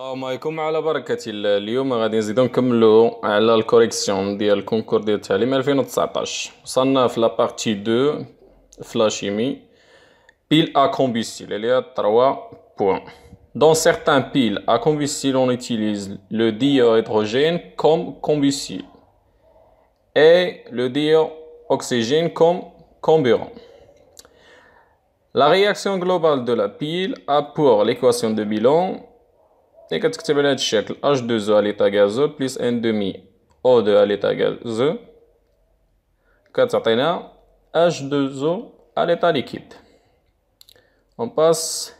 السلام عليكم على بركة الله. اليوم غادي نزيدو نكملو على الكوريكسيون ديال الكونكور ديال التعليم 2019. وصلنا في لابارتي 2 في لا شيمي pile à combustible. Il y a 3 points. Dans certains piles à combustible, on utilise le diohydrogène comme combustible et le dioxygène comme carburant. La réaction globale de la pile a pour l'équation de bilan et كتكتب على هذا الشكل H2O à l'état gazeux plus 1,5 O2 à l'état gazeux كتعطينا H2O à l'état liquide. On passe.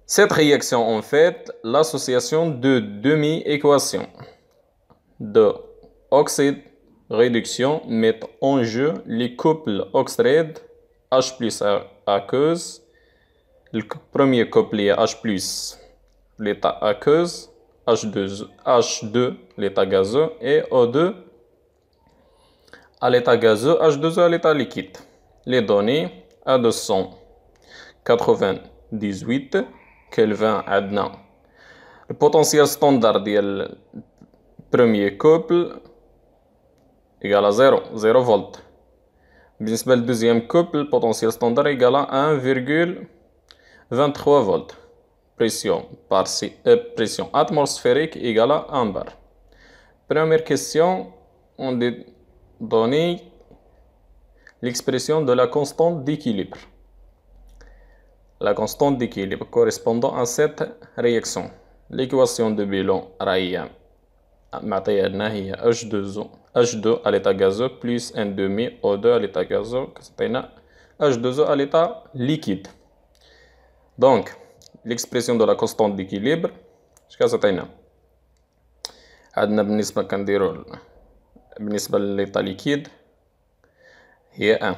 Cette réaction en fait l'association de demi-équations de oxyde réduction met en jeu les couples oxyde H plus aqueuse. Le premier couple est H plus l'état aqueuse, H2 l'état gazeux et O2 à l'état gazeux, H2O à l'état liquide. Les données à 298 Kelvin عندنا le potentiel standard ديال premier couple égal à 0 volt. بالنسبة للدوزيام couple le potentiel standard égal à 1,23 volts. Pression atmosphérique égale à 1 bar. Première question, on donne l'expression de la constante d'équilibre. La constante d'équilibre correspondant à cette réaction. L'équation de bilan هي H2 à l'état gazeux plus 1,5 O2 à l'état gazeux كتعطينا H2O à l'état liquide. Donc, l'expression de la constante d'équilibre كتعطينا عندنا بالنسبة للإيطا ليكيد هي 1.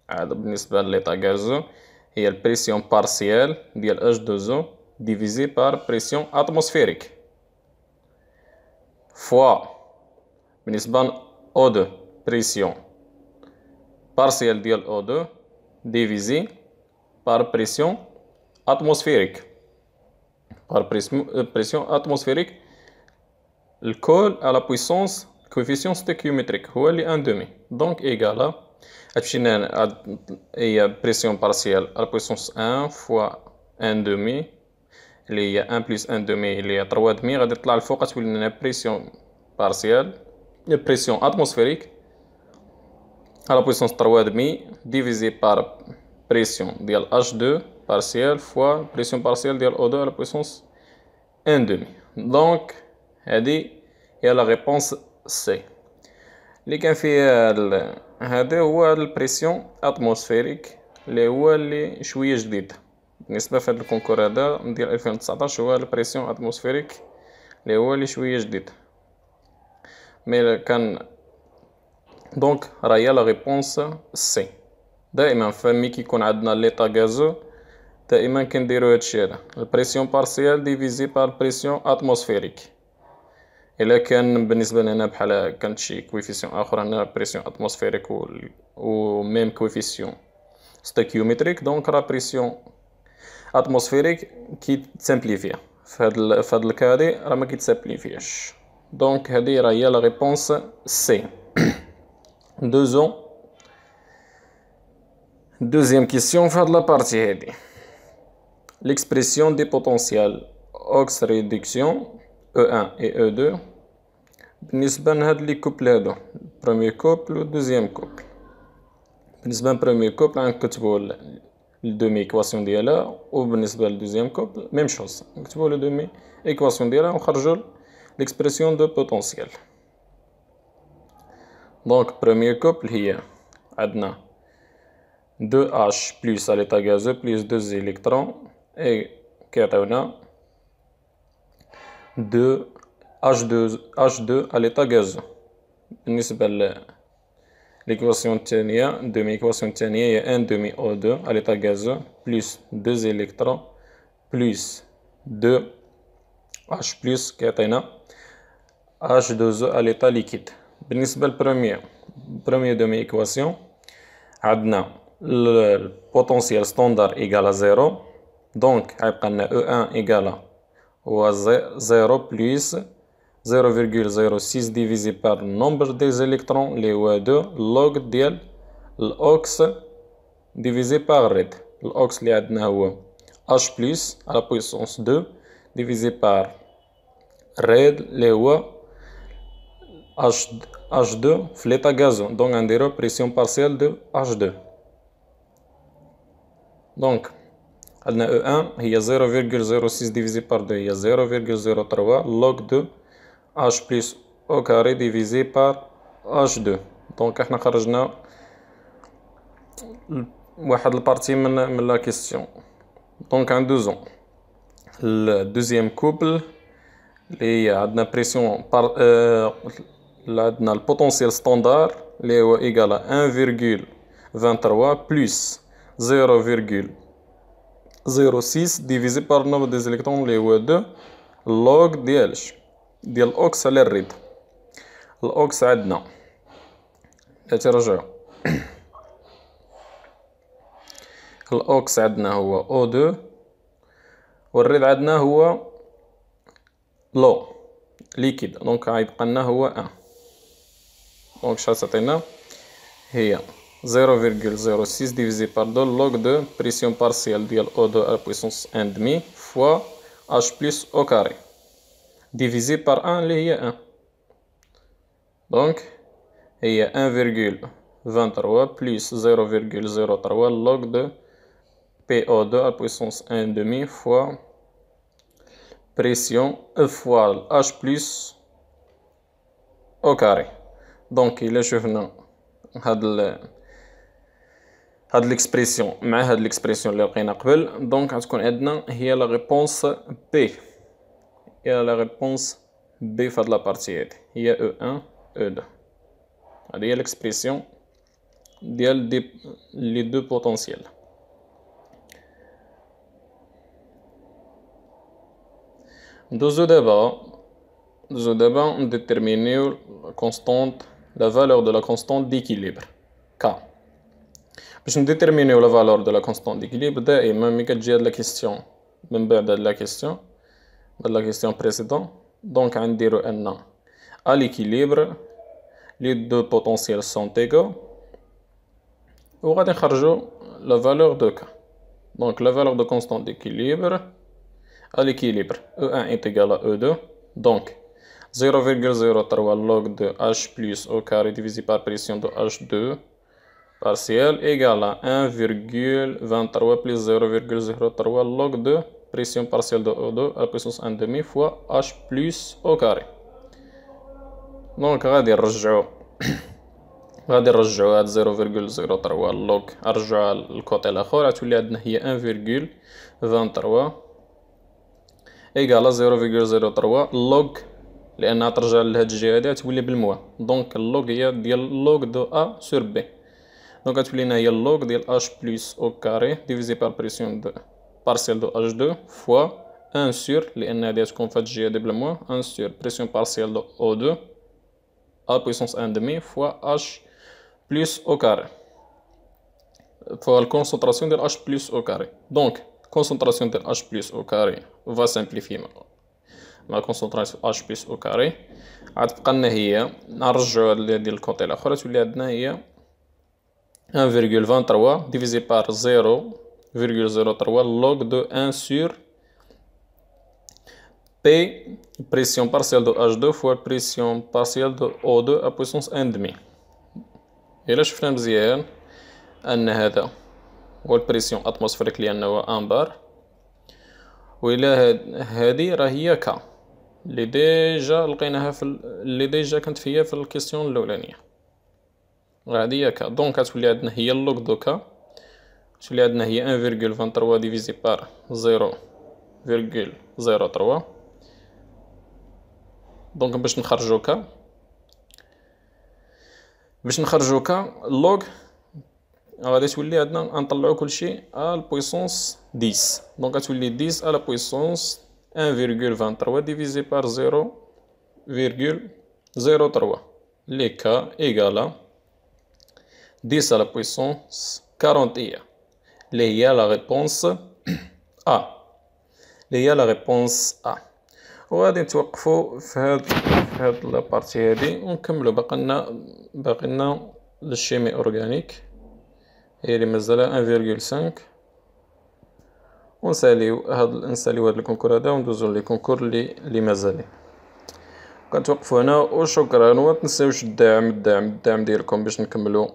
عاد بالنسبة للإيطا غازو هي البريسيون بارسيال ديال H2O divisé par pression atmosphérique fois بالنسبة ل O2 pression partielle ديال O2 divisé par pression atmosphérique الكل à la puissance coefficient stéchiométrique هو اللي 1,5 donc égal à مشينا هي pression partielle à la puissance 1 fois 1,5 اللي هي 1 plus 1,5 اللي هي 3,5 غادي تطلع الفوق تولي لنا pression partielle pression atmosphérique à la puissance 3,5 divisé par pression ديال H2 partielle fois pression partielle ديال O2 à la puissance 1,5 donc هذه هي la réponse C. اللي كان فيه هذا هو البريسيون اتموسفيريك اللي هو اللي شويه جديد بالنسبه في هذا الكونكور هذا ديال 2019 هو البريسيون اتموسفيريك اللي هو اللي شويه جديد مي كان دونك راه هي لا ريبونس سي. دائما فمي كيكون عندنا ليطا غازو دائما كنديرو هادشي هذا البريسيون بارسيال ديفيزي بار بريسيون اتموسفيريك. الا كان بالنسبه لنا بحال كانت شي كويفيسيون اخر هنا بريسيون اتموسفيريك و ميم كويفيسيون ستوكيومتريك دونك راه بريسيون اتموسفيريك كيتسامبليفيا في هاد الكا هادي راه ما كيتسامبليفياش دونك هادي راه هي لا ريبونس سي. Deuxième question في هاد لا بارتي هادي l'expression des potentiels ox réduction E1 et E2 بالنسبة لهاد لي كوبل هادو premier couple و deuxième couple. بالنسبة ل premier couple غنكتبو الدومي إيكواسيون ديالها و بالنسبة ل deuxième couple même chose نكتبو لو دومي إيكواسيون ديالها و نخرجو l'expression de potentiel. donc premier couple هي عندنا 2H plus à l'état gazeux plus 2 électrons et كيعطيونا 2 H2 à l'état gazeux. بالنسبة l'équation الثانية demi équation الثانية هي 1,5 O2 à l'état gazeux plus 2 électrons plus 2 H plus كيعطينا H2O à l'état liquide. بالنسبة للبروميير demi équation عندنا le potentiel standard égale à 0 دونك غيبقى لنا E1 إيكالا هو 0 بلس 0,06 ديفيزي بار النومبر دي زيليكترون اللي هو 2 لوغ ديال الأوكس ديفيزي بار ريد. الأوكس اللي عندنا هو H بلس على بويسونس 2 ديفيزي بار ريد اللي هو H2 في ليطا غازون. دونك غنديرو بريسيون بارسيال دو H2. دونك عندنا E1 هي 0,06 ديفيزي بار 2 هي 0,03 لوغ دو H بلس أو كاري ديفيزي بار H2. دونك احنا خرجنا واحد البارتي من لا كيستيون. دونك عندوزو الدوزيام كوبل اللي هي عندنا بريسيون عندنا البوتونسيال ستاندار اللي هو إيكالا 1,23 بلس 0,06 ديفيزي بار نومبر دي زيليكترون اللي هو 2 لوغ ديالش ديال الأوكس على الريد. الأوكس عندنا ترجعو الأوكس عندنا هو O2 والريد عندنا هو لو ليكيد. دونك غيبقى لنا هو 1. دونك شحال تعطينا هي 0,06 ديفيزي بار 2 لوغ دو بريسيون بارسيال ديال O2 على بويسونس 1,5 فوا H بلس أو كاري ديفيزي بار 1 اللي هي 1. دونك هي 1,23 بلس 0,03 لوغ دو PO2 على بويسونس 1,5 فوا بريسيون فوا H بلس أو كاري. دونك إلا شوفنا هاد ليكسبريسيون مع هاد ليكسبريسيون اللي لقينا قبل، دونك غتكون عندنا هي لا ريبونس بي. هي لا ريبونس بي فهاد لابارتي هادي هي E1 E2. هادي هي ليكسبريسيون ديال لي دو بوتونسيال. ندوزو دابا نديتيرمينيو كونستونت لا فالور دو لا كونستونت ديكيليبر K. باش نديتيرمينيو لا فالور دو لا كونستونت ديكيليبر دائما ملي كتجي هاد لا كيستيون من بعد هاد لا كيستيون بريسيدون، دونك غنديرو ان ا ليكيليبر لي دو بوتونسيال سون ايغو و غادي نخرجو لا فالور دو K. دونك لا فالور دو كونستونت ديكيليبر à l'équilibre E1 est égal à E2, donc 0,03 log de H plus au carré divisé par pression de H2 partiel égale à 1,23 plus 0,03 log de pression partielle de O2 à la puissance 1,5 fois H plus au carré. Donc غادي نرجعو هاد 0,03 لوغ نرجعوها للكوتي الاخر غتولي عندنا هي 1,23 إيكالا 0,03 لوغ لأنها ترجع لهاد الجهة هادي غتولي بالموا. دونك اللوغ هي ديال لوغ دو أ سور بي. دونك غتولي لنا هي اللوغ ديال أش بلس أو كاري ديفيزي بار بريسيون دو بارسيال دو أش دو فوا 1 سور لأن هادي غتكون فهاد الجهة هادي بالموا 1 سور بريسيون بارسيال دو أو دو أ بويسونس 1,5 فوا أش بلس أو كاري فوا الكونسونطراسيون ديال أش بلس أو كاري. دونك concentration de H plus au carré va simplifier la concentration H plus au carré. غتبقى لنا هي نرجعو ديال الكوتي الاخر تولي عندنا هي 1,23 divisé par 0,03 log de 1 sur P pression partielle de H2 fois pression partielle de O2 à puissance 1,5. إلا شفنا مزيان أن هذا هو البريسيون اتموسفيريك لأنه هو 1 بار، وإلا هادي راه هي كا اللي ديجا لقيناها اللي ديجا كانت فيها في الكيستيون الأولانية. هادي هي كا. دونك غتولي عندنا هي اللوغ دو كا تولي عندنا هي 1,23 ديفيزي بار 0,03. دونك باش نخرجو كا اللوغ غادي تولي عندنا نطلعو كلشي على البويسونس 10. دونك غتولي 10 على بويسونس 1,23 ديفيزي بار 0,03 اللي كا إيكالا 10 على بويسونس 41 اللي هي لا ريبونس اللي هي لا ريبونس وغادي نتوقفو في هاد لابارتي هادي ونكملو. باقيلنا الشيمي اورغانيك هي اللي مازالها 1,5. ونساليو هاد الكونكور هذا وندوزو لي كونكور اللي مازالين. كنتوقفو هنا وشكرا. ومتنساوش الدعم ديالكم باش نكملو.